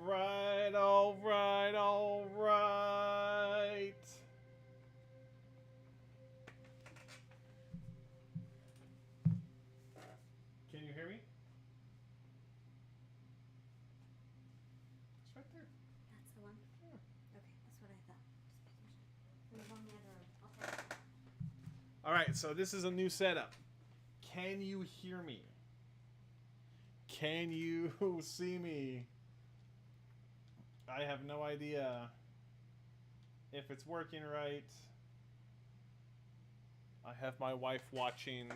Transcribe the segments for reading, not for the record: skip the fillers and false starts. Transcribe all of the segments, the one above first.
right, all right, all right. Can you hear me? It's right there. That's the one? Yeah. Okay, that's what I thought. Just making sure. There's one in the other room. Okay. All right, so this is a new setup. Can you hear me? Can you see me? I have no idea if it's working right. I have my wife watching,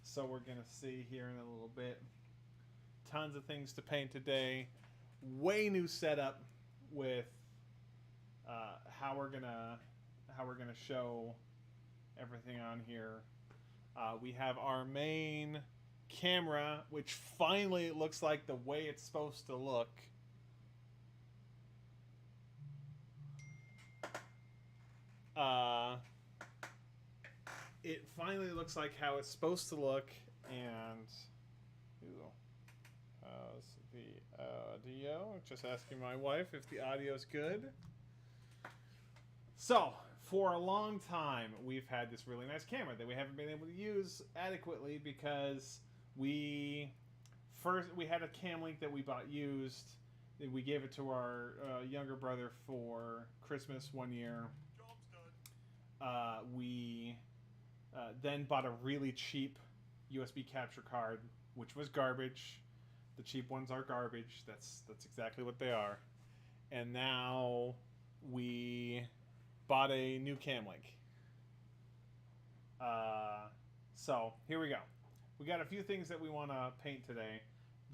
so we're going to see here in a little bit. Tons of things to paint today. Way new setup with how we're gonna show everything on here. We have our main camera, which finally looks like the way it's supposed to look. It finally looks like how it's supposed to look, and how's the audio? Just asking my wife if the audio's good. So, for a long time, we've had this really nice camera that we haven't been able to use adequately because we had a cam link that we bought used. We gave it to our younger brother for Christmas one year. We then bought a really cheap USB capture card, which was garbage. The cheap ones are garbage. That's exactly what they are. And now we bought a new cam link. So here we go. We got a few things that we want to paint today.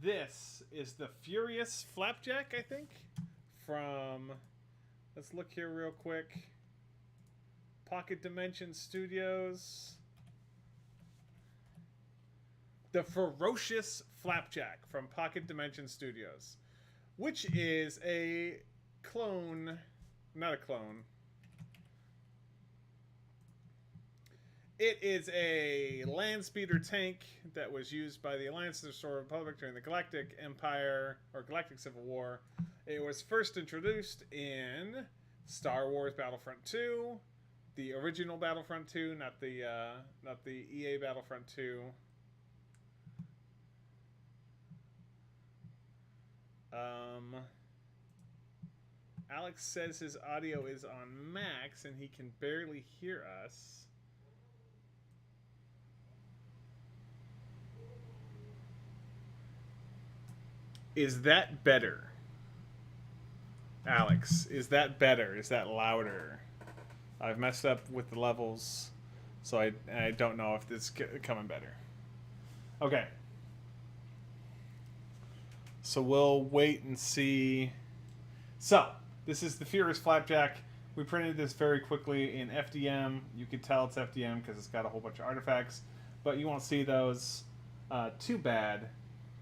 This is the Furious Flapjack, I think, from, let's look here real quick. Pocket Dimension Studios. The Ferocious Flapjack from Pocket Dimension Studios, which is a clone, not a clone. It is a land speeder tank that was used by the Alliance of the Sword Republic during the Galactic Empire, or Galactic Civil War. It was first introduced in Star Wars Battlefront 2, the original Battlefront 2, not the EA Battlefront 2. Alex says his audio is on max and he can barely hear us. Is that better? Alex, is that better? Is that louder? I've messed up with the levels, so I don't know if this is coming better. Okay. So we'll wait and see. So, this is the Furious Flapjack. We printed this very quickly in FDM. You can tell it's FDM because it's got a whole bunch of artifacts, but you won't see those too bad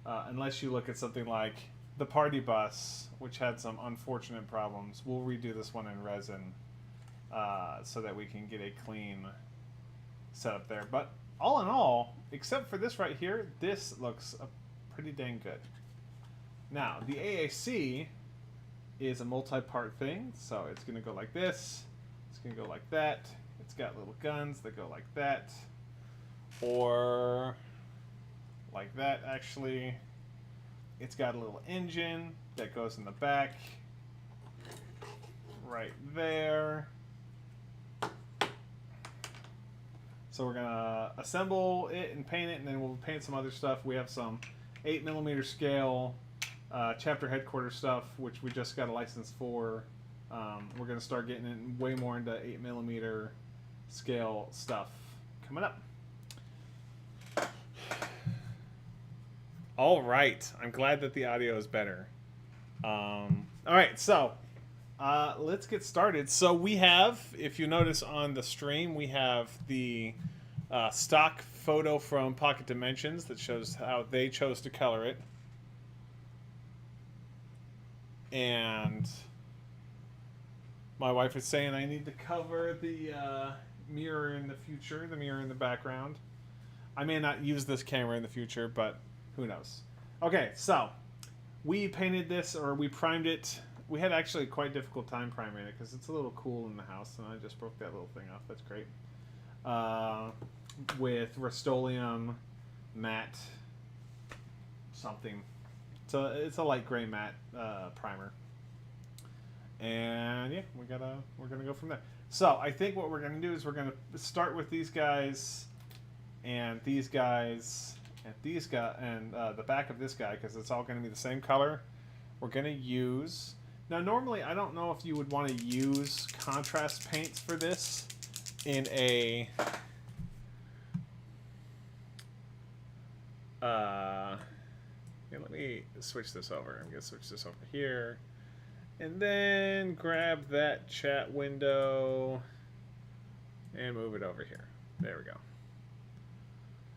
unless you look at something like the Party Bus, which had some unfortunate problems. We'll redo this one in resin so that we can get a clean setup there. But all in all, except for this right here, this looks pretty dang good. Now, the AAC is a multi-part thing, so it's going to go like this, it's going to go like that, it's got little guns that go like that, or like that actually. It's got a little engine that goes in the back, right there. So we're going to assemble it and paint it, and then we'll paint some other stuff. We have some 8mm scale chapter headquarters stuff, which we just got a license for. We're going to start getting in way more into 8mm scale stuff coming up. All right. I'm glad that the audio is better. All right, so let's get started. So we have, if you notice on the stream, we have the stock photo from Pocket Dimensions that shows how they chose to color it. And my wife is saying I need to cover the mirror in the future, the mirror in the background. I may not use this camera in the future, but who knows. Okay, so We painted this, or we primed it. We had actually quite a difficult time priming it because it's a little cool in the house, and I just broke that little thing off. That's great. With Rust-Oleum matte something. So it's a light gray matte primer. And yeah, we're gonna go from there. So I think what we're gonna do is we're gonna start with these guys, and these guys, and these guys, and the back of this guy, because it's all gonna be the same color. We're gonna use. Now normally I don't know if you would want to use contrast paints for this in a here, let me switch this over. I'm gonna switch this over here. And then grab that chat window and move it over here. There we go.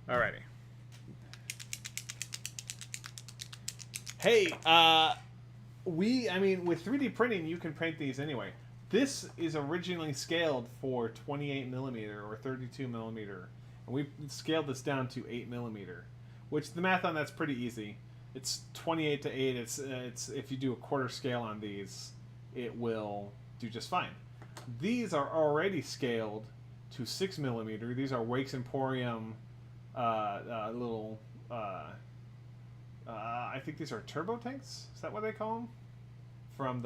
Alrighty. Hey, I mean, with 3D printing, you can print these anyway. This is originally scaled for 28 millimeter or 32 millimeter. And we scaled this down to 8 millimeter, which the math on that's pretty easy. It's 28 to 8. It's if you do a quarter scale on these, it will do just fine. These are already scaled to 6 millimeter. These are Wake's Emporium little. I think these are turbo tanks. Is that what they call them? From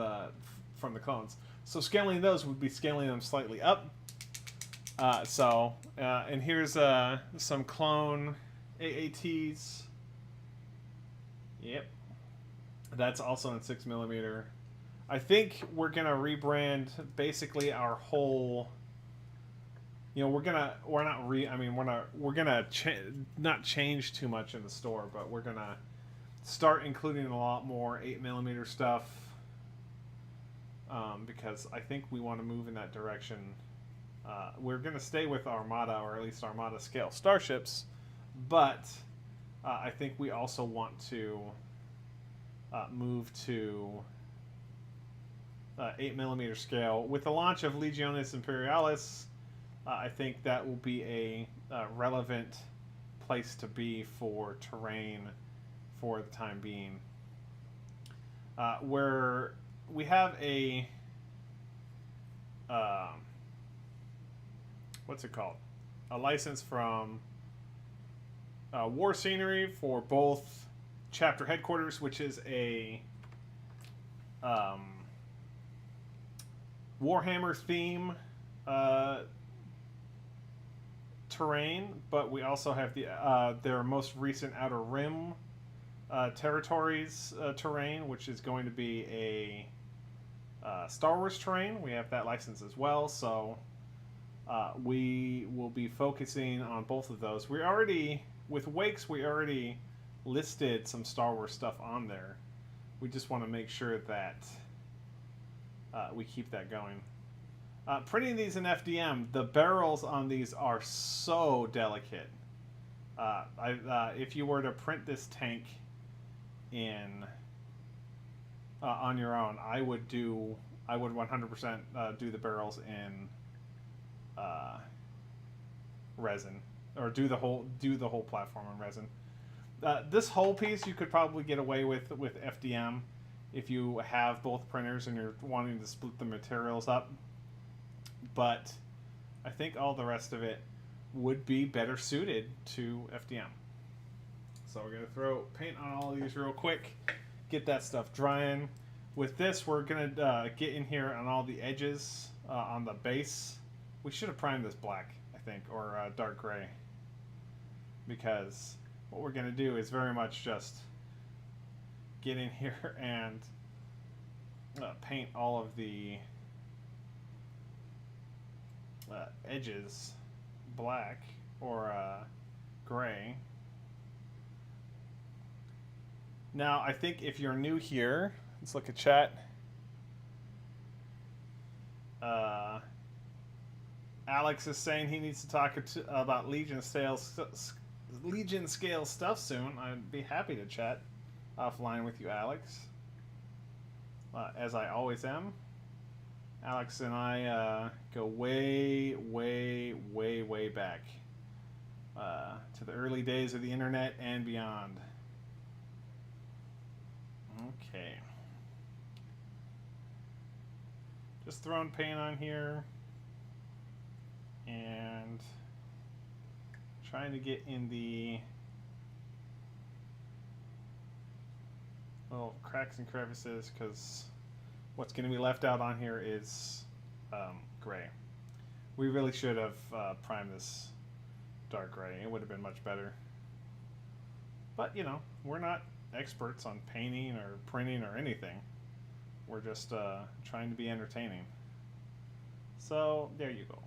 the clones. So scaling those would be scaling them slightly up. And here's some clone AATs. Yep, that's also in 6 millimeter. I think we're gonna rebrand basically our whole. You know, we're gonna not change too much in the store, but we're gonna start including a lot more 8 millimeter stuff because I think we want to move in that direction. We're gonna stay with Armada, or at least Armada scale starships, but I think we also want to move to 8 millimeter scale. With the launch of Legionis Imperialis, I think that will be a relevant place to be for terrain for the time being. Where we have a what's it called? A license from War Scenery for both chapter headquarters, which is a Warhammer theme terrain, but we also have their most recent Outer Rim territories terrain, which is going to be a Star Wars terrain. We have that license as well, so we will be focusing on both of those. We already, with Wakes, we already listed some Star Wars stuff on there. We just want to make sure that we keep that going. Printing these in FDM, the barrels on these are so delicate. If you were to print this tank in on your own, I would 100% do the barrels in resin, or do the whole platform in resin. This whole piece you could probably get away with FDM if you have both printers and you're wanting to split the materials up. But I think all the rest of it would be better suited to FDM. So we're going to throw paint on all of these real quick, get that stuff drying. With this, we're going to get in here on all the edges on the base. We should have primed this black, I think, or dark gray. Because what we're going to do is very much just get in here and paint all of the edges black or gray. Now, I think if you're new here, let's look at chat. Alex is saying he needs to talk about Legion scale stuff soon. I'd be happy to chat offline with you, Alex. As I always am. Alex and I go way, way, way, way back to the early days of the internet and beyond. Okay. Just throwing paint on here. And trying to get in the little cracks and crevices, because what's going to be left out on here is gray. We really should have primed this dark gray. It would have been much better. But, you know, we're not experts on painting or printing or anything. We're just trying to be entertaining. So, there you go.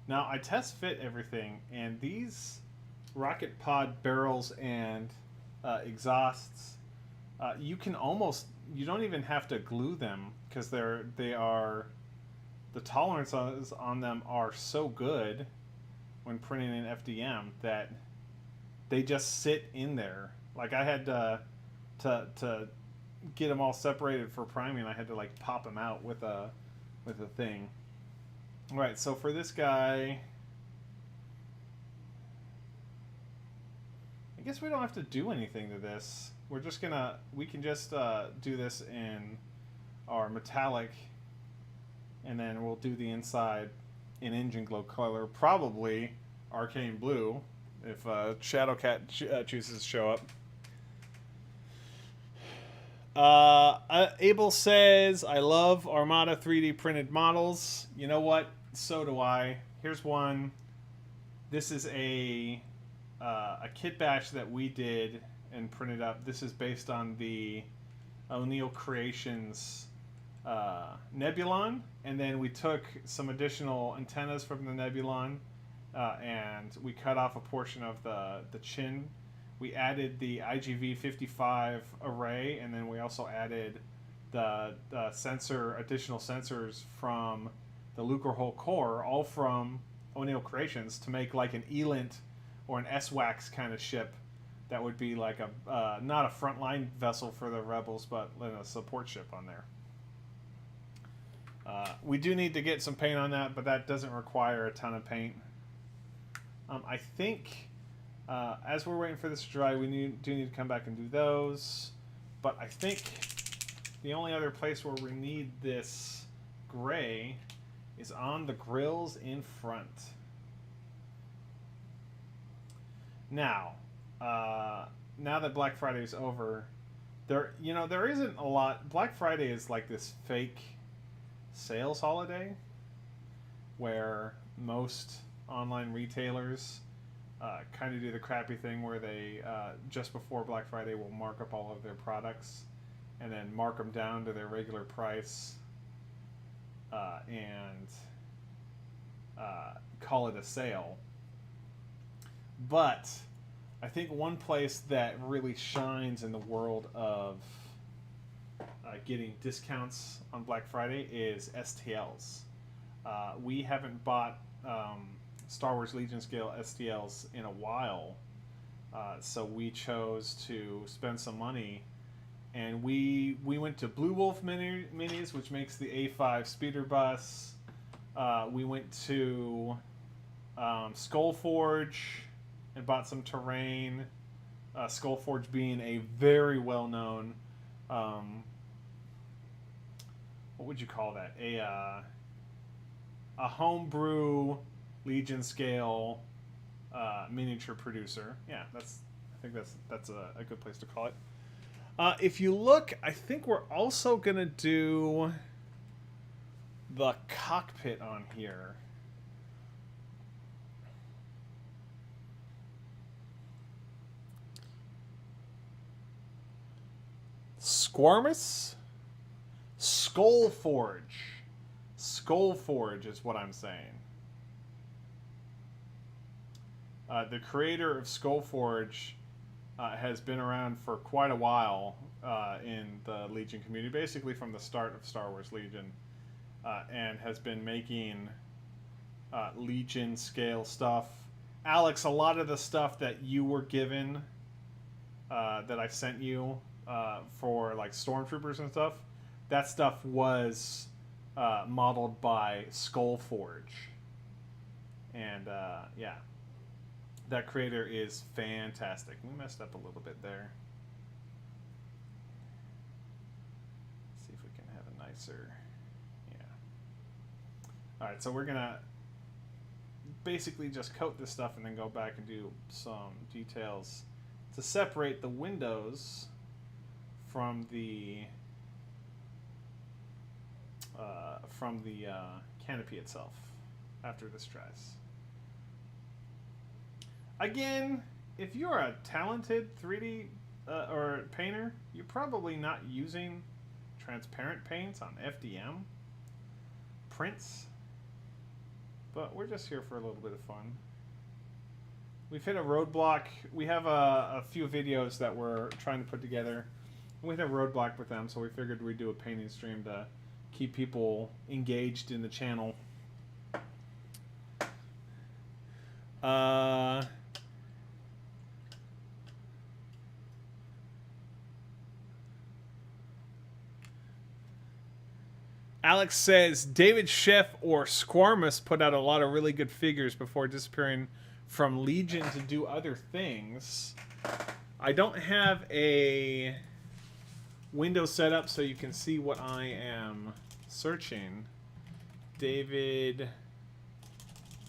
Now, I test fit everything, and these rocket pod barrels and exhausts, you can almost, you don't even have to glue them, because the tolerances on them are so good when printing in FDM that they just sit in there. Like, I had to get them all separated for priming. I had to like pop them out with a thing. All right, so for this guy, I guess we don't have to do anything to this. We're just gonna, we can just do this in our metallic, and then we'll do the inside in engine glow color, probably arcane blue, if Shadowcat chooses to show up. Abel says, I love Armada 3D printed models. You know what? So do I. Here's one. This is a kit bash that we did and printed up. This is based on the O'Neill Creations Nebulon, and then we took some additional antennas from the Nebulon and we cut off a portion of the chin. We added the IGV 55 array, and then we also added the additional sensors from the Lucre Hole core, all from O'Neill Creations, to make like an Elint or an S-Wax kind of ship that would be like a not a frontline vessel for the Rebels, but a support ship on there. We do need to get some paint on that, but that doesn't require a ton of paint. I think as we're waiting for this to dry, we do need to come back and do those. But I think the only other place where we need this gray is on the grills in front. Now that Black Friday is over, there isn't a lot. Black Friday is like this fake sales holiday where most online retailers kind of do the crappy thing where they just before Black Friday will mark up all of their products and then mark them down to their regular price and call it a sale. But I think one place that really shines in the world of getting discounts on Black Friday is STLs. We haven't bought Star Wars Legion scale STLs in a while, so we chose to spend some money, and we went to Blue Wolf Minis, which makes the A5 speeder bus. We went to Skullforge and bought some terrain. Skullforge being a very well-known, what would you call that? A homebrew Legion scale miniature producer. Yeah, I think that's a good place to call it. If you look, I think we're also gonna do the cockpit on here. Squarmus? Skullforge. Skullforge is what I'm saying. The creator of Skullforge has been around for quite a while in the Legion community, basically from the start of Star Wars Legion, and has been making Legion scale stuff. Alex, a lot of the stuff that you were given that I sent you for like stormtroopers and stuff, that stuff was modeled by Skullforge. And yeah, That creator is fantastic. We messed up a little bit there. Let's see if we can have a nicer. Yeah. All right, so we're gonna basically just coat this stuff and then go back and do some details to separate the windows from the canopy itself after this dries. Again, if you're a talented 3D or painter, you're probably not using transparent paints on FDM prints, but we're just here for a little bit of fun. We've hit a roadblock. We have a few videos that we're trying to put together. We hit a roadblock with them, so we figured we'd do a painting stream to keep people engaged in the channel. Alex says David Sheff or Squarmus put out a lot of really good figures before disappearing from Legion to do other things. I don't have a window set up so you can see what I am searching. David,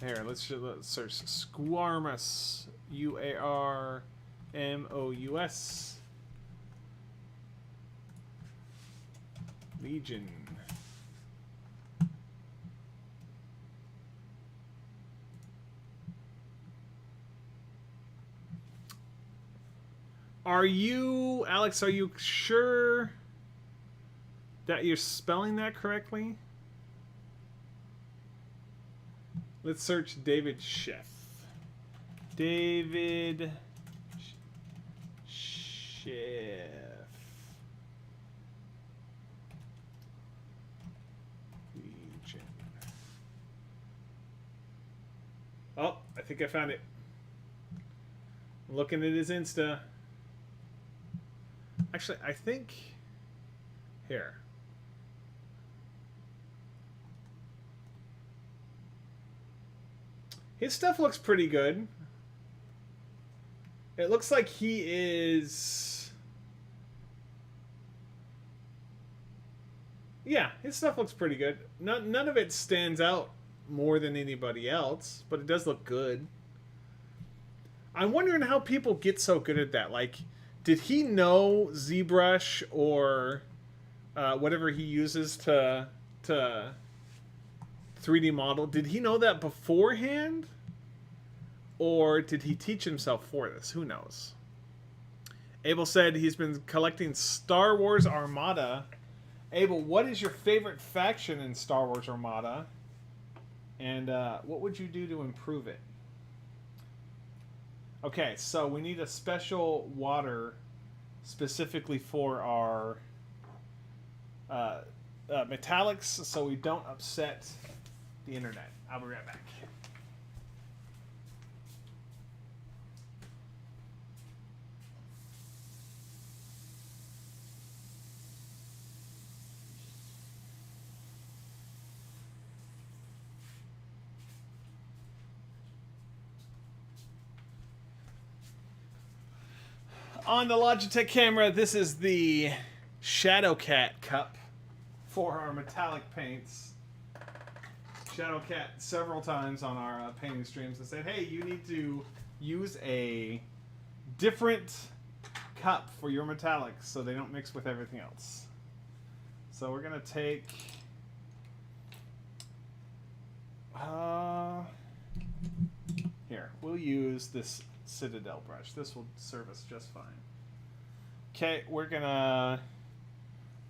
here, let's search Squarmus, UARMOUS, Legion. Are you, Alex, are you sure that you're spelling that correctly? Let's search David Sheff. David Sheff. Legion. Oh, I think I found it. I'm looking at his Insta. Actually, I think here. His stuff looks pretty good. It looks like he is... Yeah, his stuff looks pretty good. None of it stands out more than anybody else, but it does look good. I'm wondering how people get so good at that. Like, did he know ZBrush or whatever he uses to 3D model? Did he know that beforehand? Or did he teach himself for this? Who knows? Abel said he's been collecting Star Wars Armada. Abel, what is your favorite faction in Star Wars Armada? And what would you do to improve it? Okay, so we need a special water specifically for our metallics so we don't upset the internet. I'll be right back. On the Logitech camera, this is the Shadowcat cup for our metallic paints. Shadowcat several times on our painting streams and said, hey, you need to use a different cup for your metallics so they don't mix with everything else. So we're going to take... here, we'll use this Citadel brush. This will serve us just fine. Okay, we're gonna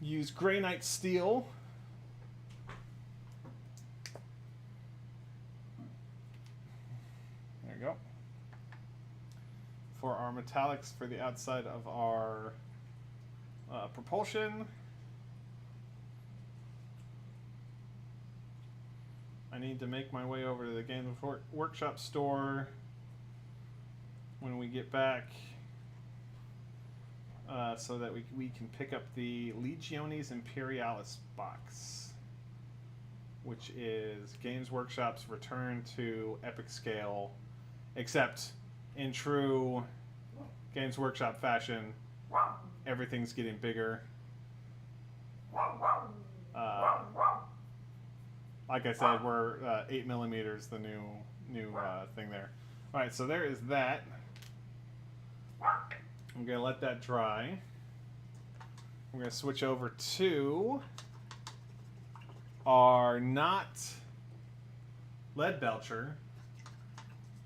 use Granite Steel. There you go. For our metallics for the outside of our propulsion. I need to make my way over to the Games Workshop store when we get back so that we can pick up the Legiones Imperialis box, which is Games Workshop's return to epic scale, except in true Games Workshop fashion, everything's getting bigger. Like I said, we're 8 millimeters, the new thing there. All right, so there is that. I'm gonna let that dry. We're gonna switch over to our not lead belcher.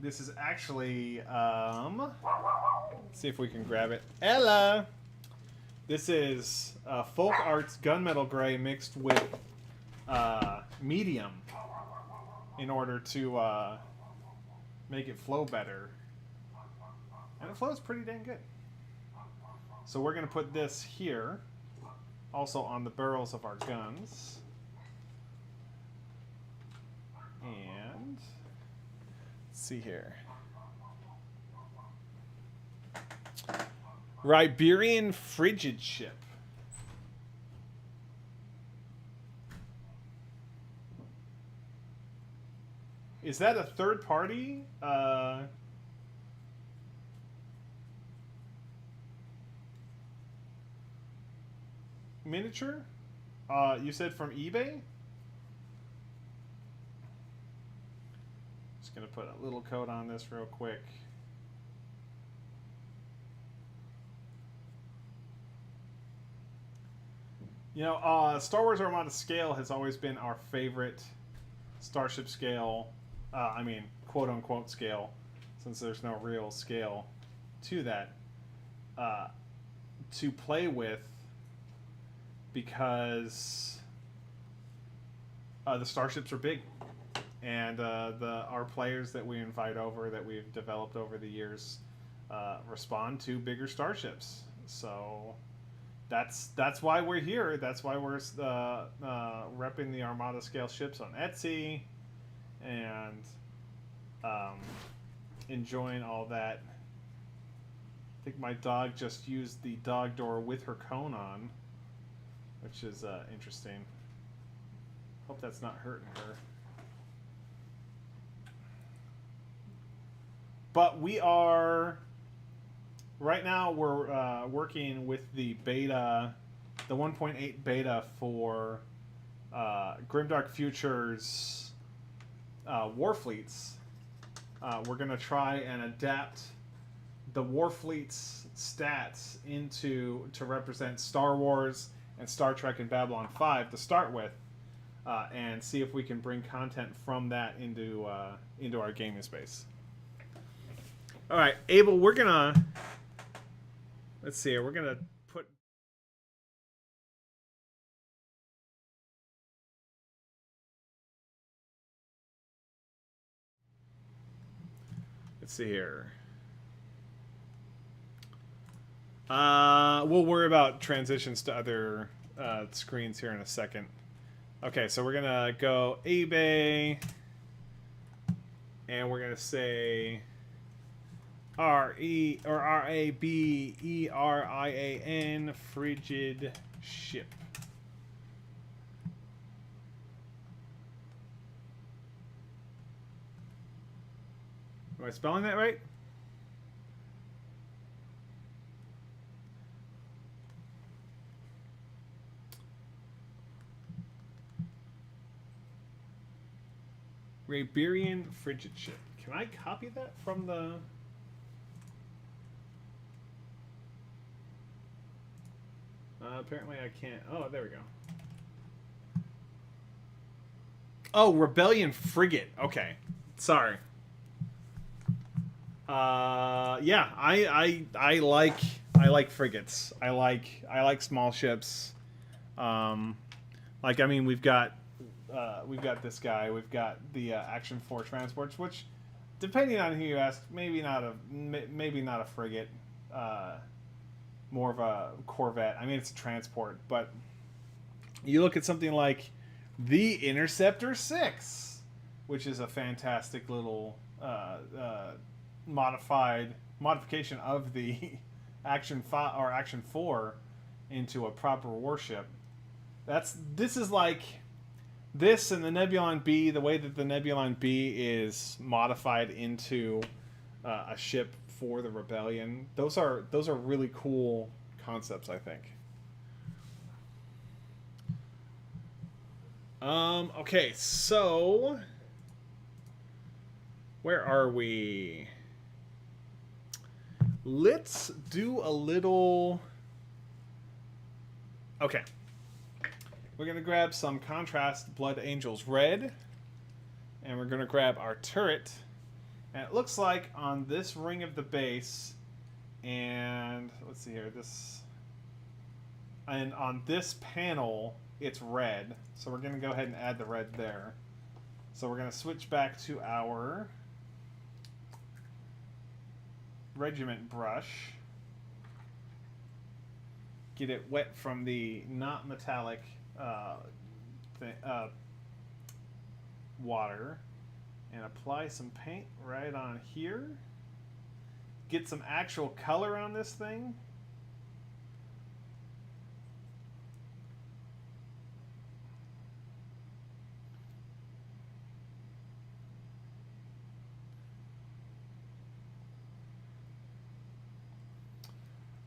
This is actually, let's see if we can grab it. Ella! This is Folk Arts Gunmetal Gray mixed with medium in order to make it flow better. And it flows pretty dang good. So we're going to put this here, also on the barrels of our guns. And let's see here. Riberian Frigid Ship. Is that a third party? Miniature? You said from eBay? Just gonna put a little coat on this real quick. You know, Star Wars Armada scale has always been our favorite Starship scale. I mean, quote unquote scale, since there's no real scale to that, to play with, because the starships are big, and our players that we invite over, that we've developed over the years, respond to bigger starships. So that's why we're here. That's why we're repping the Armada scale ships on Etsy, and enjoying all that. I think my dog just used the dog door with her cone on, which is interesting. Hope that's not hurting her. But we are, right now we're working with the beta, the 1.8 beta for Grimdark Futures Warfleets. We're going to try and adapt the Warfleet's stats to represent Star Wars and Star Trek and Babylon 5 to start with, and see if we can bring content from that into our gaming space. All right, Abel, we're gonna, let's see here. We're gonna put. Let's see here. We'll worry about transitions to other screens here in a second. Okay, so we're gonna go eBay, and we're gonna say RABERIAN frigid ship. Am I spelling that right? Riberian frigid ship. Can I copy that from the... apparently I can't. Oh, there we go. Oh, Rebellion frigate. Okay. Sorry. Yeah, I like frigates. I like small ships. Like, I mean, we've got this guy. We've got the Action 4 transports, which, depending on who you ask, maybe not a frigate. More of a corvette. I mean, it's a transport, but you look at something like the Interceptor 6, which is a fantastic little modification of the Action 5 or Action 4 into a proper warship. This is like this and the Nebulon B. The way that the Nebulon B is modified into a ship for the rebellion. Those are really cool concepts, I think. Okay, so where are we? Let's do a little. Okay. We're going to grab some Contrast Blood Angels Red. And we're going to grab our turret. And it looks like on this ring of the base, and let's see here, and on this panel, it's red. So we're going to go ahead and add the red there. So we're going to switch back to our regiment brush. Get it wet from the not metallic water, and apply some paint right on here. Get some actual color on this thing.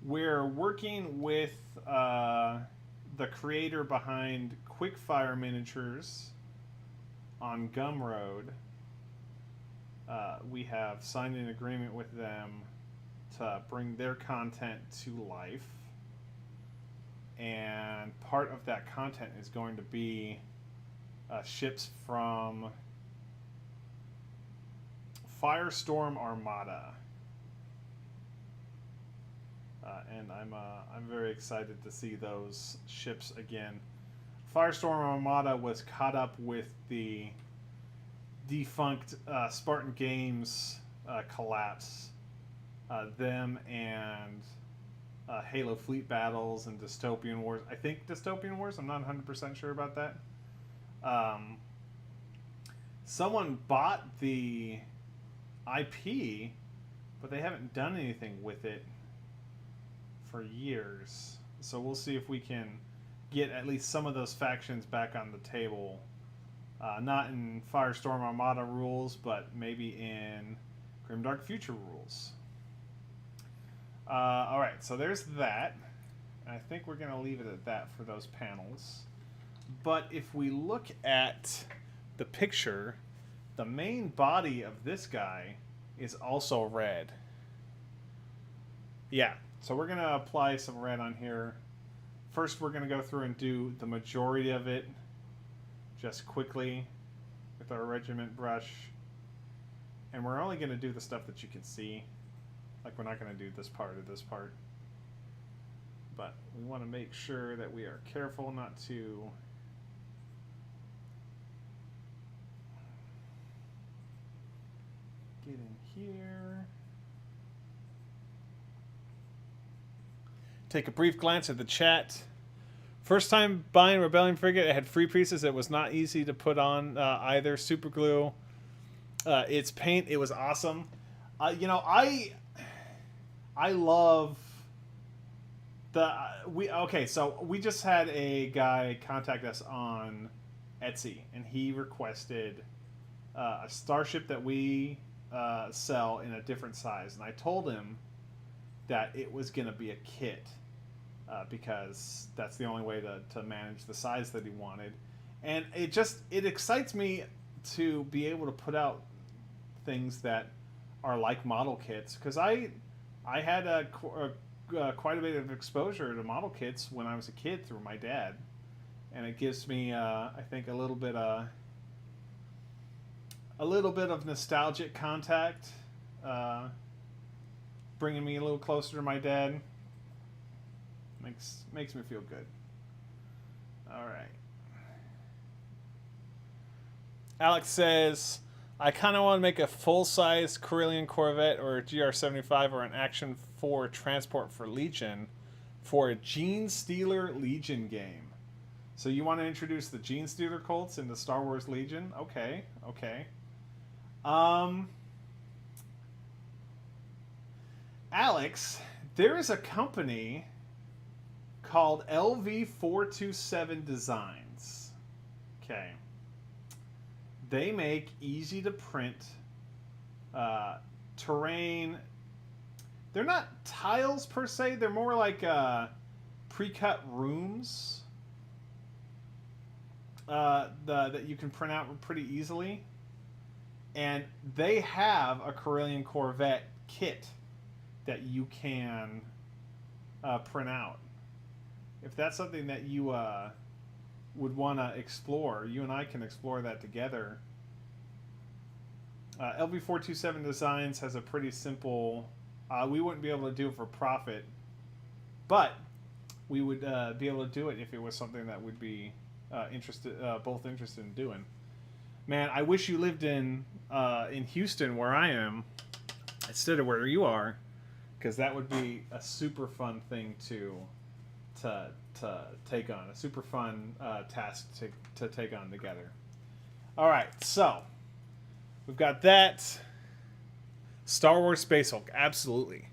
We're working with the creator behind Quickfire Miniatures on Gumroad. We have signed an agreement with them to bring their content to life. And part of that content is going to be ships from Firestorm Armada. And I'm very excited to see those ships again. Firestorm Armada was caught up with the defunct Spartan Games collapse. Them and Halo Fleet Battles and Dystopian Wars. I think Dystopian Wars. I'm not 100% sure about that. Someone bought the IP, but they haven't done anything with it for years. So we'll see if we can get at least some of those factions back on the table. Not in Firestorm Armada rules, but maybe in Grimdark Future rules. Alright, so there's that. I think we're going to leave it at that for those panels. But if we look at the picture, the main body of this guy is also red. Yeah, so we're going to apply some red on here. First, we're going to go through and do the majority of it just quickly with our regiment brush. And we're only going to do the stuff that you can see. Like, we're not going to do this part or this part. But we want to make sure that we are careful not to get in here. Take a brief glance at the chat. First time buying Rebellion Frigate, it had free pieces. It was not easy to put on either. Super glue. Its paint, it was awesome. You know, I love the so we just had a guy contact us on Etsy, and he requested a starship that we sell in a different size, and I told him that it was going to be a kit because that's the only way to manage the size that he wanted. And it excites me to be able to put out things that are like model kits, because I had quite a bit of exposure to model kits when I was a kid through my dad, and it gives me I think a little bit of nostalgic contact, bringing me a little closer to my dad. Makes me feel good. All right. Alex says, I kind of want to make a full-size Corellian Corvette or a GR-75 or an Action 4 transport for Legion for a Gene Stealer Legion game. So you want to introduce the Gene Stealer Colts into Star Wars Legion? Okay. Alex, there is a company called LV427 Designs. Okay. They make easy to print terrain. They're not tiles per se. They're more like pre-cut rooms that you can print out pretty easily. And they have a Corellian Corvette kit that you can print out. If that's something that you would want to explore, you and I can explore that together. LV427 Designs has a pretty simple... we wouldn't be able to do it for profit, but we would be able to do it if it was something that would be both interested in doing. Man, I wish you lived in Houston, where I am, instead of where you are, because that would be a super fun thing to take on, a super fun task to take on together. All right, so we've got that. Star Wars Space Hulk, absolutely.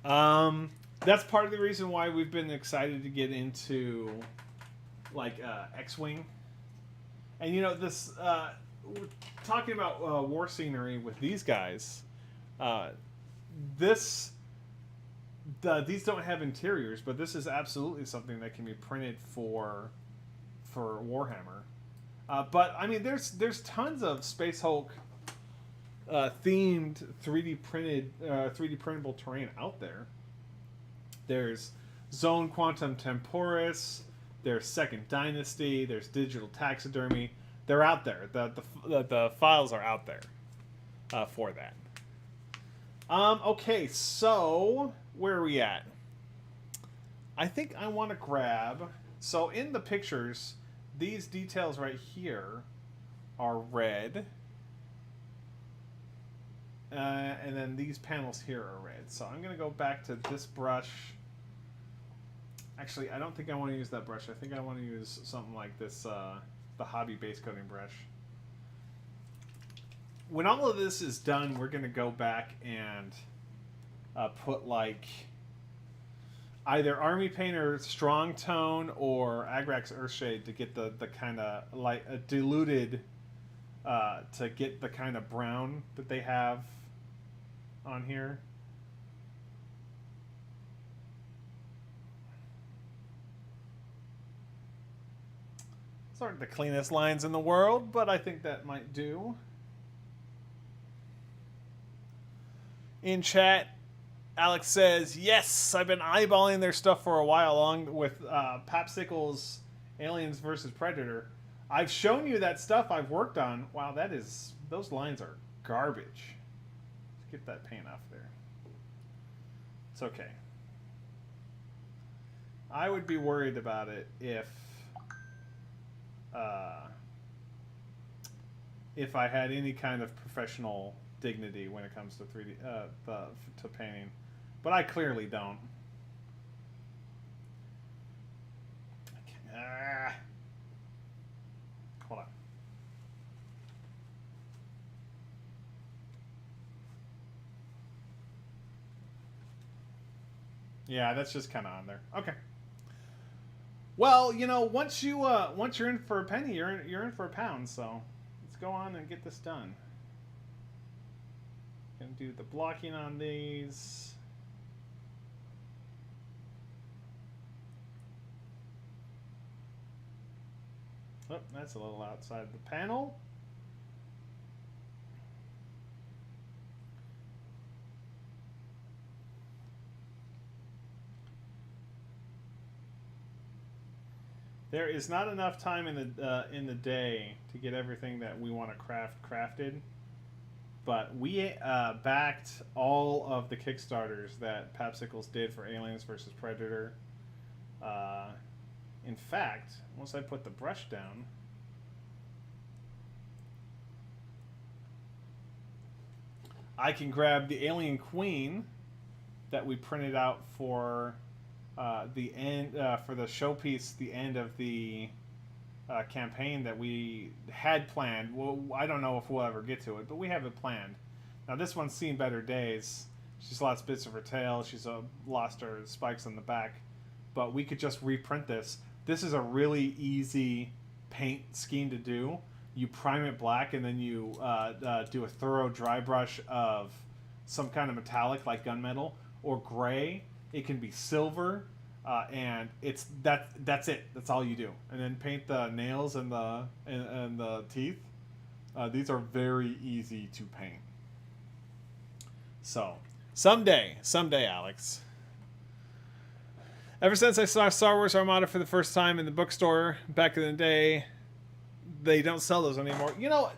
That's part of the reason why we've been excited to get into like X-Wing. And you know, this we're talking about war scenery with these guys. These don't have interiors, but this is absolutely something that can be printed for Warhammer. But I mean, there's tons of Space Hulk themed 3D printable terrain out there. There's Zone Quantum Temporis. There's Second Dynasty. There's Digital Taxidermy. They're out there. The files are out there for that. Okay, so where are we at? I think I want to grab... So in the pictures, these details right here are red. And then these panels here are red. So I'm going to go back to this brush. Actually, I don't think I want to use that brush. I think I want to use something like this, the Hobby base coating brush. When all of this is done, we're going to go back and put like either Army Paint or Strong Tone or Agrax Earthshade to get the kind of like diluted, to get the kind of brown that they have on here. These aren't the cleanest lines in the world, but I think that might do. In chat, Alex says, yes, I've been eyeballing their stuff for a while, along with Papsicle's Aliens vs. Predator. I've shown you that stuff I've worked on. Wow, those lines are garbage. Let's get that paint off there. It's okay. I would be worried about it if I had any kind of professional dignity when it comes to 3D to painting, but I clearly don't. Hold on. Yeah, that's just kind of on there. Okay. Well, you know, once you're in for a penny, you're in for a pound. So let's go on and get this done. Gonna do the blocking on these. Oh, that's a little outside the panel. There is not enough time in the day to get everything that we want to crafted, but we backed all of the Kickstarters that Papsicles did for Aliens vs. Predator. In fact, once I put the brush down, I can grab the Alien Queen that we printed out for the end, for the showpiece, the end of the campaign that we had planned. Well, I don't know if we'll ever get to it, but we have it planned. Now this one's seen better days. She's lost bits of her tail. She's lost her spikes on the back, but we could just reprint this. This is a really easy paint scheme to do. you prime it black, and then you do a thorough dry brush of some kind of metallic like gunmetal or gray. It can be silver, and that's it. That's all you do, and then paint the nails and the teeth. These are very easy to paint. So someday, Alex. Ever since I saw Star Wars Armada for the first time in the bookstore back in the day, they don't sell those anymore. You know,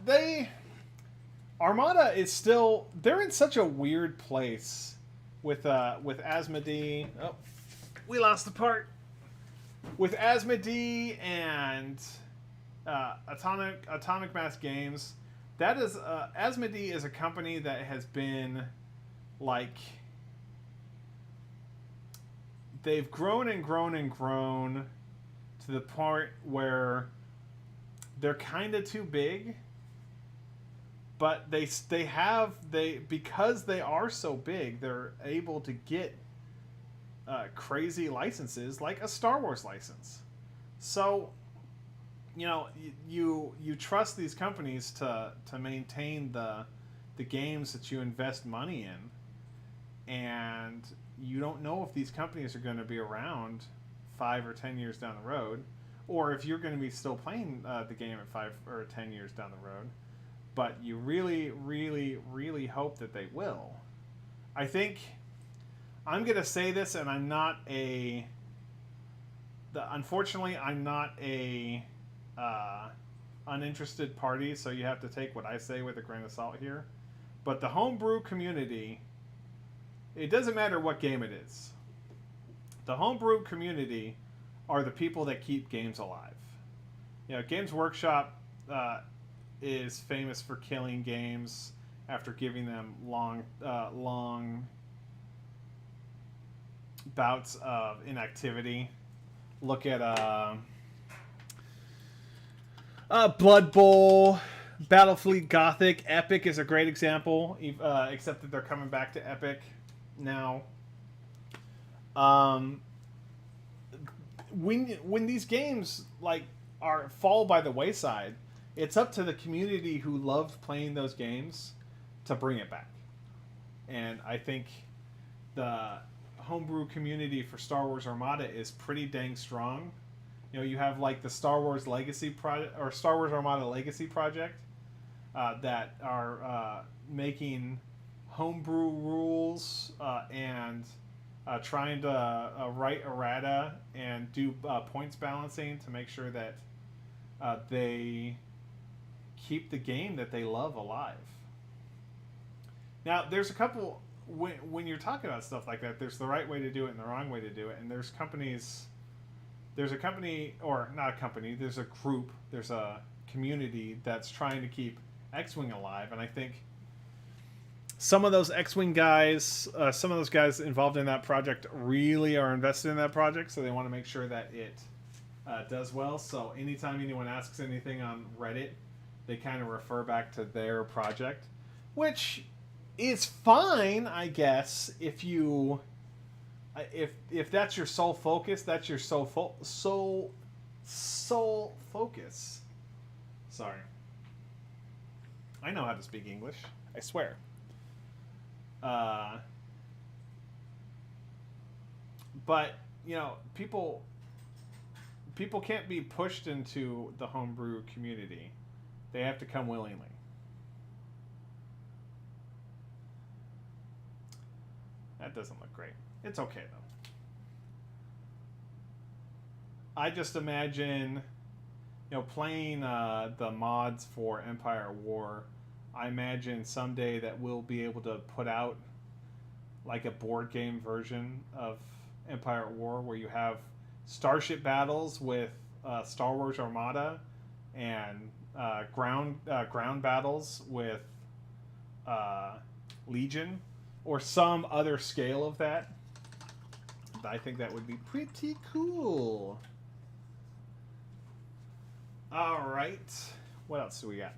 Armada is still, they're in such a weird place with Asmodee. Oh, we lost the part. With Asmodee and Atomic Mass Games, that is Asmodee is a company that has been like, they've grown and grown and grown to the point where they're kind of too big, but because they are so big, they're able to get crazy licenses like a Star Wars license. So, you know, you trust these companies to maintain the games that you invest money in, and you don't know if these companies are going to be around 5 or 10 years down the road, or if you're going to be still playing the game at 5 or 10 years down the road. But you really, really, really hope that they will. I think I'm going to say this, and unfortunately, I'm not a uninterested party, so you have to take what I say with a grain of salt here. But the homebrew community, it doesn't matter what game it is. The homebrew community are the people that keep games alive. You know, Games Workshop is famous for killing games after giving them long bouts of inactivity. Look at Blood Bowl, Battlefleet Gothic. Epic is a great example, except that they're coming back to Epic now. When these games like fall by the wayside, it's up to the community who loved playing those games to bring it back. And I think the homebrew community for Star Wars Armada is pretty dang strong. You know, you have like the Star Wars Legacy project or Star Wars Armada Legacy project that are making homebrew rules and trying to write errata and do points balancing to make sure that they keep the game that they love alive. Now, there's a couple, when you're talking about stuff like that, there's the right way to do it and the wrong way to do it, and there's a company, or not a company, there's a group, there's a community that's trying to keep X-Wing alive, and I think some of those X-Wing guys, some of those guys involved in that project really are invested in that project, so they want to make sure that it does well. So anytime anyone asks anything on Reddit, they kind of refer back to their project, which is fine, I guess, if you if that's your sole focus, that's your sole focus. Sorry. I know how to speak English, I swear. But, you know, people can't be pushed into the homebrew community. They have to come willingly. That doesn't look great. It's okay, though. I just imagine, you know, playing the mods for Empire at War. I imagine someday that we'll be able to put out like a board game version of Empire at War where you have starship battles with Star Wars Armada and ground battles with Legion or some other scale of that. I think that would be pretty cool. All right. What else do we got?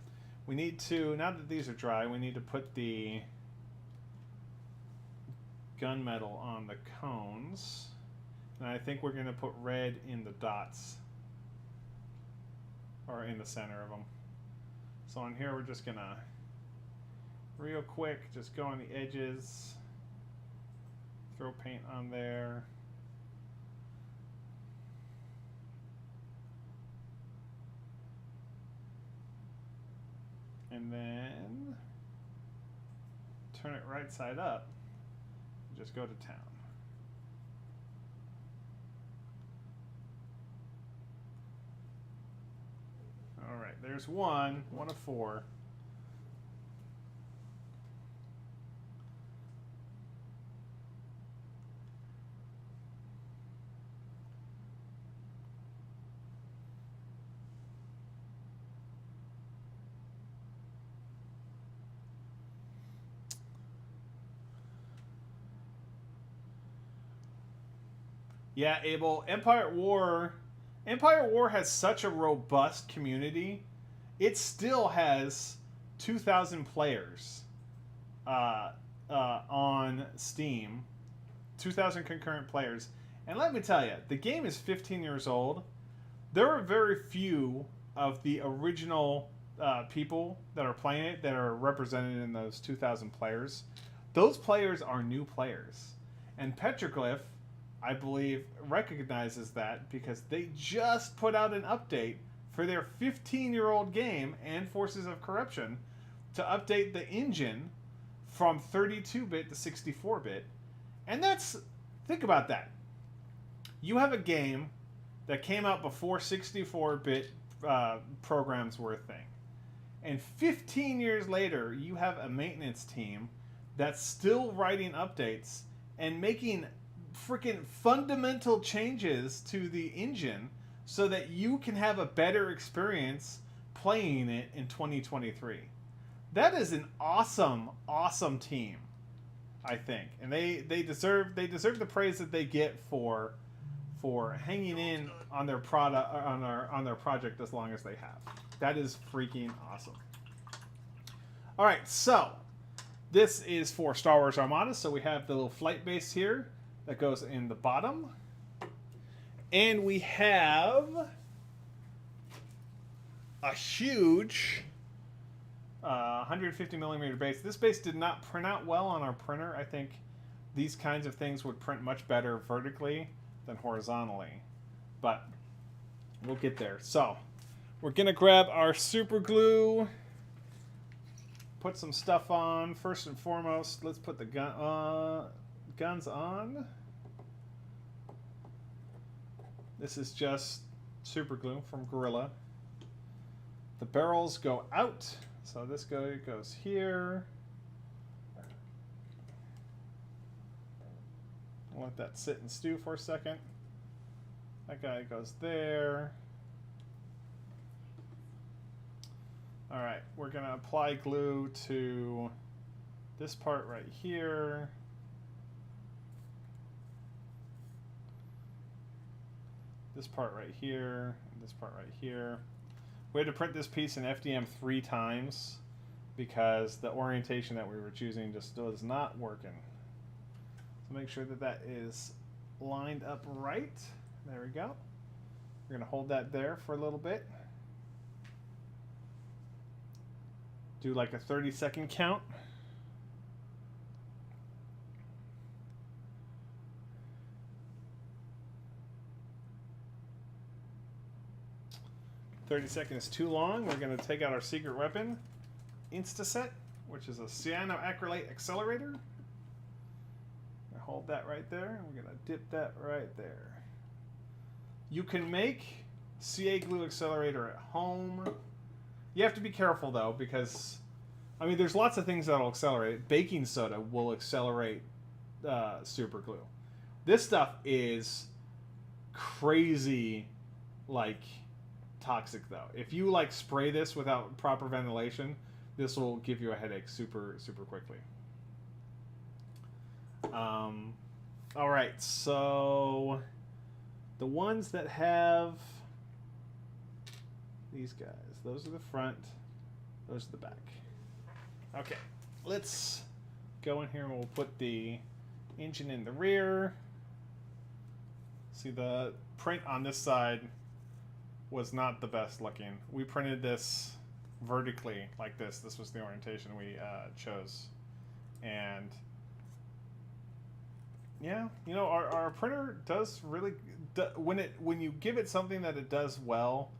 We need to, now that these are dry, we need to put the gunmetal on the cones. And I think we're going to put red in the dots. Or in the center of them. So on here, we're just gonna, real quick, just go on the edges, throw paint on there. And then turn it right side up. Just go to town. All right, there's one of 4. Yeah, Abel, Empire War has such a robust community. It still has 2,000 players on Steam, 2,000 concurrent players. And let me tell you, the game is 15 years old. There are very few of the original people that are playing it that are represented in those 2,000 players. Those players are new players. And Petroglyph, I believe, recognizes that because they just put out an update for their 15-year-old game and Forces of Corruption to update the engine from 32-bit to 64-bit. And that's, think about that. You have a game that came out before 64-bit programs were a thing. And 15 years later, you have a maintenance team that's still writing updates and making freaking fundamental changes to the engine so that you can have a better experience playing it in 2023. That is an awesome, awesome team, I think, and they deserve the praise that they get for hanging in on their product on their project as long as they have. That is freaking awesome. All right, so this is for Star Wars Armada. So we have the little flight base here that goes in the bottom. And we have a huge 150 millimeter base. This base did not print out well on our printer. I think these kinds of things would print much better vertically than horizontally. But we'll get there. So we're going to grab our super glue, put some stuff on. First and foremost, let's put the guns on. This is just super glue from Gorilla. The barrels go out, so this goes here. I'll let that sit and stew for a second. That guy goes there. All right, we're gonna apply glue to this part right here. This part right here, and this part right here. We had to print this piece in FDM 3 times because the orientation that we were choosing just was not working. So make sure that that is lined up right. There we go. We're going to hold that there for a little bit. Do like a 30-second count. $30 is too long. We're going to take out our secret weapon, Instaset, which is a cyanoacrylate accelerator. Hold that right there. We're going to dip that right there. You can make CA glue accelerator at home. You have to be careful though, because I mean, there's lots of things that'll accelerate it. Baking soda will accelerate super glue. This stuff is crazy, like, toxic though. If you like spray this without proper ventilation, this will give you a headache super quickly. All right, so the ones that have these guys, those are the front, those are the back. Okay, let's go in here and we'll put the engine in the rear. See, the print on this side was not the best looking. We printed this vertically like this. This was the orientation we chose. And yeah, you know, our printer does really, when you give it something that it does well,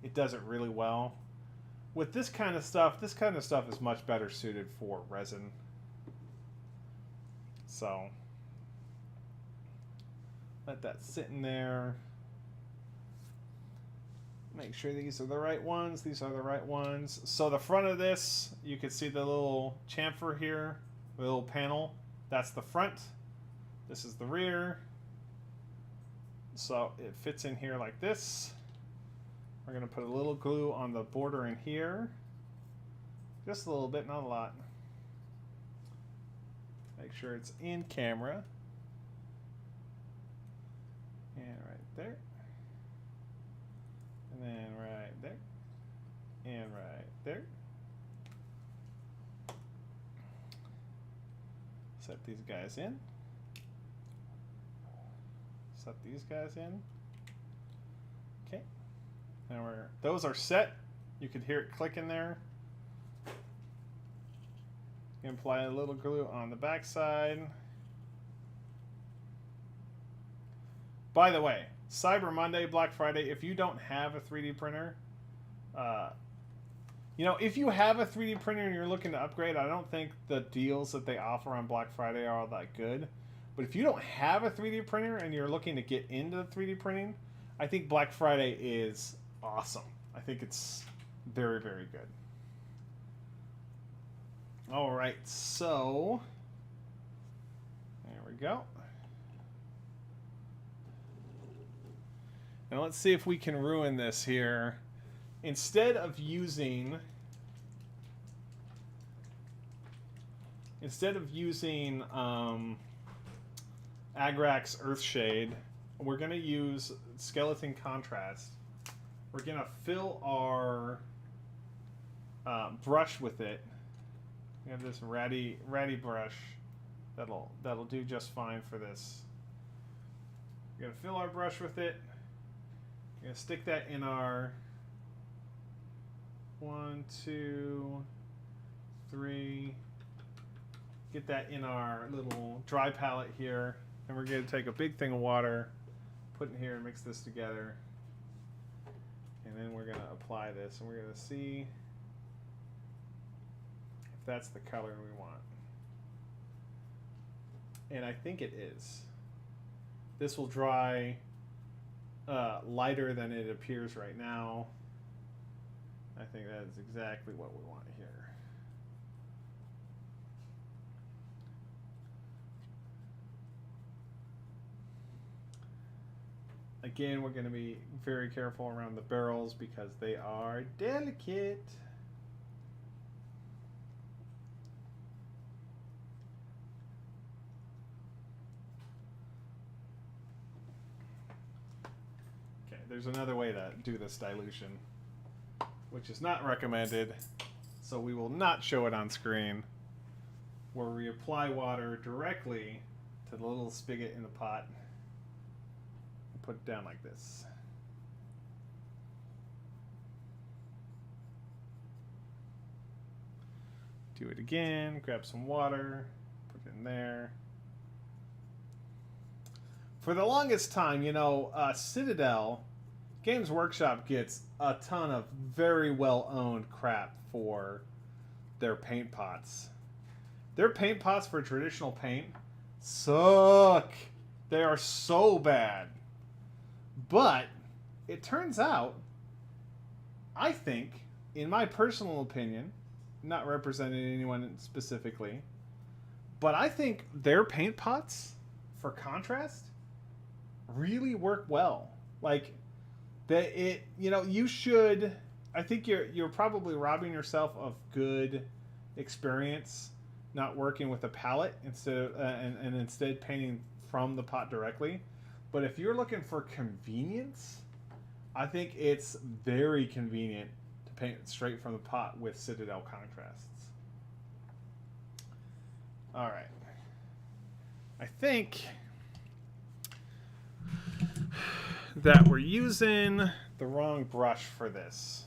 it does it really well. With this kind of stuff is much better suited for resin. So let that sit in there. Make sure these are the right ones. These are the right ones. So the front of this, you can see the little chamfer here, the little panel. That's the front. This is the rear. So it fits in here like this. We're going to put a little glue on the border in here. Just a little bit, not a lot. Make sure it's in camera. And right there. And then right there. And right there. Set these guys in. Set these guys in. Okay. Now those are set. You could hear it click in there. You can apply a little glue on the back side. By the way, Cyber Monday, Black Friday, if you don't have a 3D printer, you know, if you have a 3D printer and you're looking to upgrade, I don't think the deals that they offer on Black Friday are all that good. But if you don't have a 3D printer and you're looking to get into 3D printing, I think Black Friday is awesome. I think it's very, very good. All right, so there we go. Now let's see if we can ruin this here. Instead of using Agrax Earthshade, we're going to use Skeleton Contrast. We're going to fill our brush with it. We have this ratty brush that'll do just fine for this. We're going to fill our brush with it. We're going to stick that in our 1, 2, 3. Get that in our little dry palette here. And we're going to take a big thing of water, put in here and mix this together. And then we're going to apply this and we're going to see if that's the color we want. And I think it is. This will dry lighter than it appears right now. I think that is exactly what we want here. Again, we're going to be very careful around the barrels because they are delicate. Okay, there's another way to do this dilution, which is not recommended, so we will not show it on screen, where we apply water directly to the little spigot in the pot. Put it down like this. Do it again, grab some water, put it in there. For the longest time, you know, Citadel, Games Workshop gets a ton of very well-owned crap for their paint pots. Their paint pots for traditional paint suck. They are so bad. But it turns out, I think, in my personal opinion, not representing anyone specifically, but I think their paint pots for contrast really work well. Like, you should. I think you're probably robbing yourself of good experience not working with a palette instead of, and instead painting from the pot directly. But if you're looking for convenience, I think it's very convenient to paint straight from the pot with Citadel contrasts. All right. I think that we're using the wrong brush for this.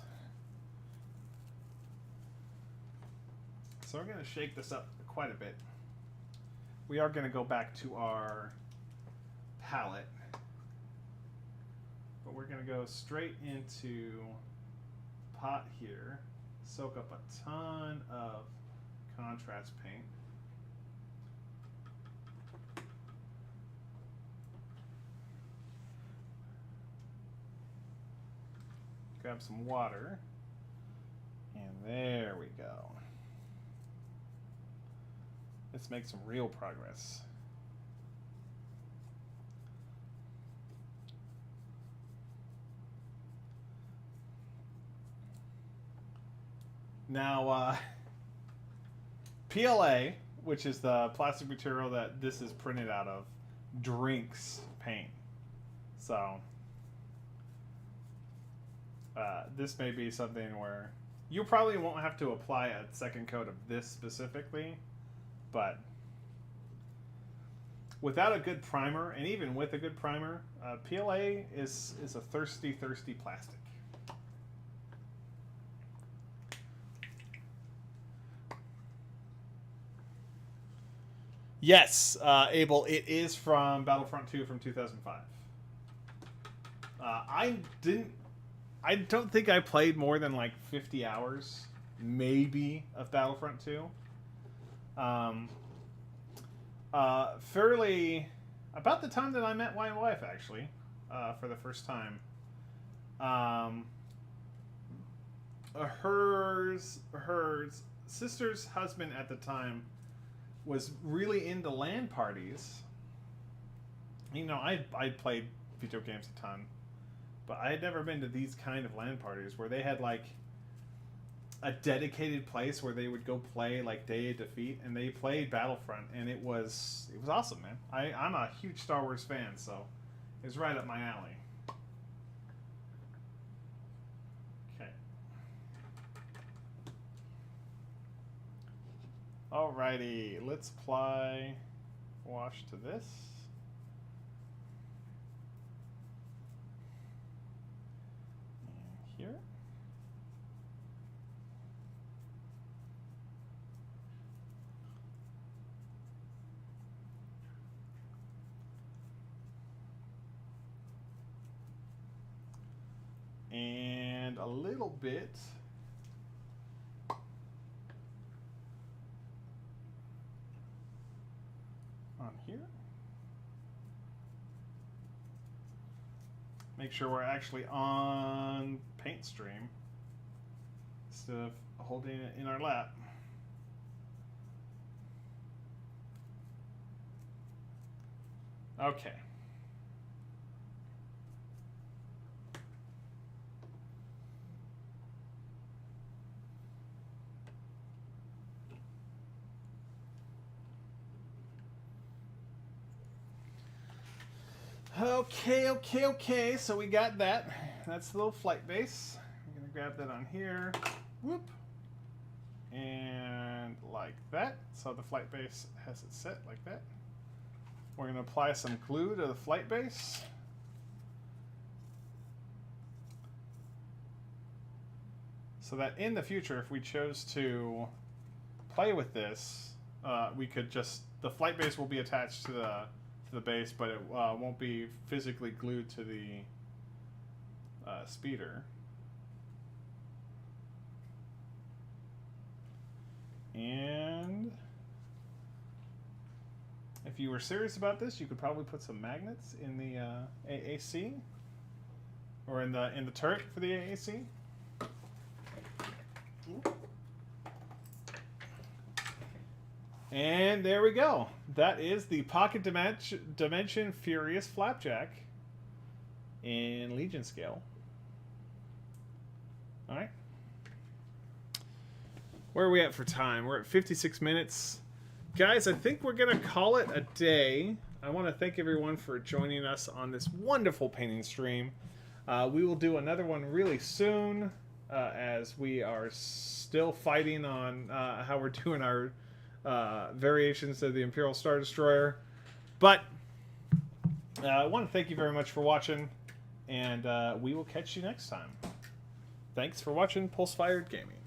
So we're going to shake this up quite a bit. We are going to go back to our palette. But we're going to go straight into pot here. Soak up a ton of contrast paint. Grab some water. And there we go. Let's make some real progress. Now, PLA, which is the plastic material that this is printed out of, drinks paint. So, this may be something where you probably won't have to apply a second coat of this specifically, but without a good primer, and even with a good primer, PLA is a thirsty plastic. Yes, Abel, it is from Battlefront 2 from 2005. I don't think I played more than like 50 hours, maybe, of Battlefront 2. Fairly about the time that I met my wife, actually, for the first time. Her sister's husband at the time was really into LAN parties. You know, I played video games a ton, but I had never been to these kind of LAN parties where they had like a dedicated place where they would go play like Day of Defeat, and they played Battlefront, and it was awesome, man. I'm a huge Star Wars fan, so it was right up my alley. Okay. Alrighty, let's apply wash to this. And here. And a little bit on here. Make sure we're actually on paint stream instead of holding it in our lap. Okay. Okay, so we got that. That's the little flight base. I'm going to grab that on here. Whoop. And like that. So the flight base has it set like that. We're going to apply some glue to the flight base. So that in the future, if we chose to play with this, we could just, the flight base will be attached to the base, but it won't be physically glued to the speeder. And if you were serious about this, you could probably put some magnets in the AAC, or in the turret for the AAC. And there we go. That is the Pocket Dimension Furious Flapjack in Legion scale. Alright. Where are we at for time? We're at 56 minutes. Guys, I think we're going to call it a day. I want to thank everyone for joining us on this wonderful painting stream. We will do another one really soon, as we are still fighting on how we're doing our variations of the Imperial Star Destroyer. But I want to thank you very much for watching, and we will catch you next time. Thanks for watching Pulse Fired Gaming.